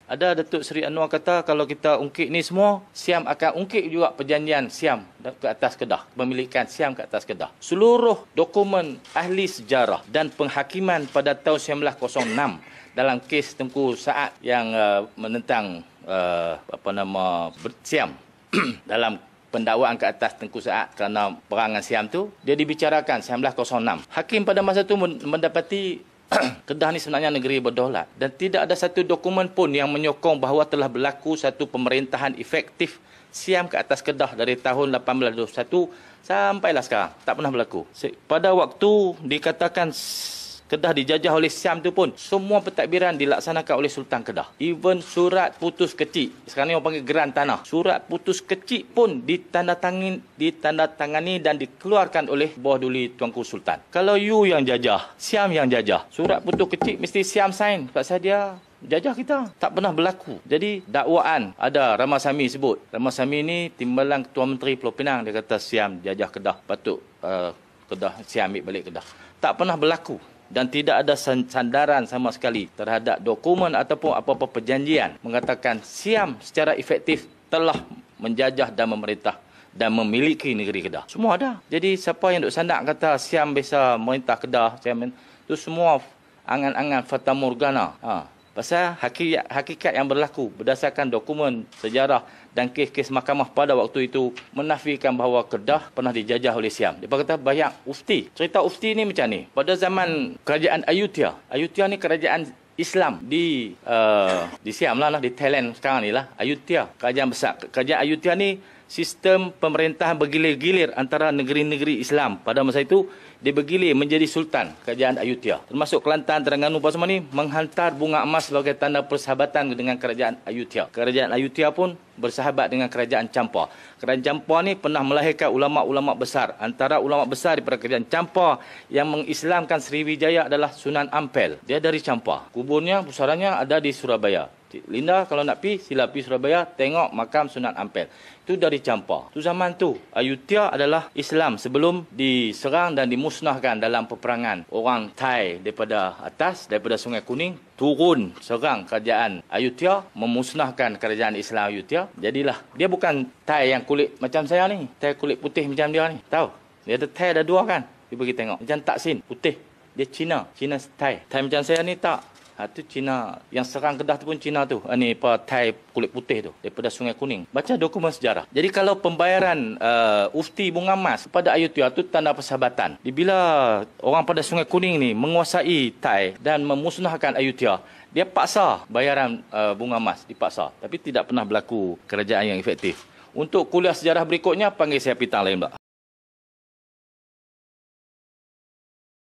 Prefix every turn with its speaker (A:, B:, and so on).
A: Ada Datuk Seri Anwar kata kalau kita ungkit ni semua, Siam akan ungkit juga perjanjian Siam ke atas Kedah, pemilikan Siam ke atas Kedah. Seluruh dokumen ahli sejarah dan penghakiman pada tahun 1906 dalam kes Tengku Saat yang menentang Siam dalam pendakwaan ke atas Tengku Saat kerana perangan Siam tu, dia dibicarakan 1906. Hakim pada masa tu mendapati Kedah ni sebenarnya negeri berdaulat dan tidak ada satu dokumen pun yang menyokong bahawa telah berlaku satu pemerintahan efektif Siam ke atas Kedah dari tahun 1821 sampailah sekarang. Tak pernah berlaku. Pada waktu dikatakan Kedah dijajah oleh Siam tu pun, semua pentadbiran dilaksanakan oleh Sultan Kedah. Even surat putus kecil, sekarang ni orang panggil geran tanah. Surat putus kecil pun ditandatangani dan dikeluarkan oleh bawah duli Tuanku Sultan. Kalau you yang jajah, Siam yang jajah, surat putus kecil mesti Siam sign. Sebab dia jajah kita. Tak pernah berlaku. Jadi dakwaan ada Ramasamy sebut. Ramasamy ni timbalan Ketua Menteri Pulau Pinang. Dia kata Siam jajah Kedah. Patut Kedah, Siam ambil balik Kedah. Tak pernah berlaku. Dan tidak ada sandaran sama sekali terhadap dokumen ataupun apa-apa perjanjian mengatakan Siam secara efektif telah menjajah dan memerintah dan memiliki negeri Kedah. Semua ada. Jadi siapa yang duk sandak kata Siam bisa merintah Kedah, Siam itu semua angan-angan fata morgana. Pasal hakikat yang berlaku berdasarkan dokumen sejarah dan kes-kes mahkamah pada waktu itu menafikan bahawa Kedah pernah dijajah oleh Siam. Dia kata banyak ufti. Cerita ufti ni macam ni. Pada zaman kerajaan Ayutthaya. Ayutthaya ni kerajaan Islam di Siam lah, di Thailand sekarang ni lah. Ayutthaya, kerajaan besar. Kerajaan Ayutthaya ni sistem pemerintahan bergilir-gilir antara negeri-negeri Islam. Pada masa itu, dia bergilir menjadi Sultan Kerajaan Ayutthaya. Termasuk Kelantan, Terengganu, apa semua ni menghantar bunga emas sebagai tanda persahabatan dengan Kerajaan Ayutthaya. Kerajaan Ayutthaya pun bersahabat dengan Kerajaan Champa. Kerajaan Champa ni pernah melahirkan ulama'-ulama' besar. Antara ulama' besar daripada Kerajaan Champa yang mengislamkan Sriwijaya adalah Sunan Ampel. Dia dari Champa. Kuburnya, pusarannya ada di Surabaya. Linda kalau nak pergi, sila pergi Surabaya, tengok makam Sunan Ampel. Itu dari Champa. Itu zaman tu. Ayutthaya adalah Islam sebelum diserang dan dimusnahkan dalam peperangan. Orang Thai daripada atas, daripada Sungai Kuning, turun serang kerajaan Ayutthaya, memusnahkan kerajaan Islam Ayutthaya. Jadilah, dia bukan Thai yang kulit macam saya ni. Thai kulit putih macam dia ni. Tahu? Dia ada Thai ada dua kan? Dia pergi tengok. Macam Taksin, putih. Dia Cina. Cina Thai. Thai macam saya ni tak. Itu Cina. Yang serang Kedah tu pun Cina tu. Ni Thai kulit putih tu. Daripada Sungai Kuning. Baca dokumen sejarah. Jadi kalau pembayaran ufti bunga emas kepada Ayutthaya tu tanda persahabatan. Bila orang pada Sungai Kuning ni menguasai Thai dan memusnahkan Ayutthaya, dia paksa bayaran bunga emas. Dipaksa. Tapi tidak pernah berlaku kerajaan yang efektif. Untuk kuliah sejarah berikutnya, panggil saya pitang lain pula.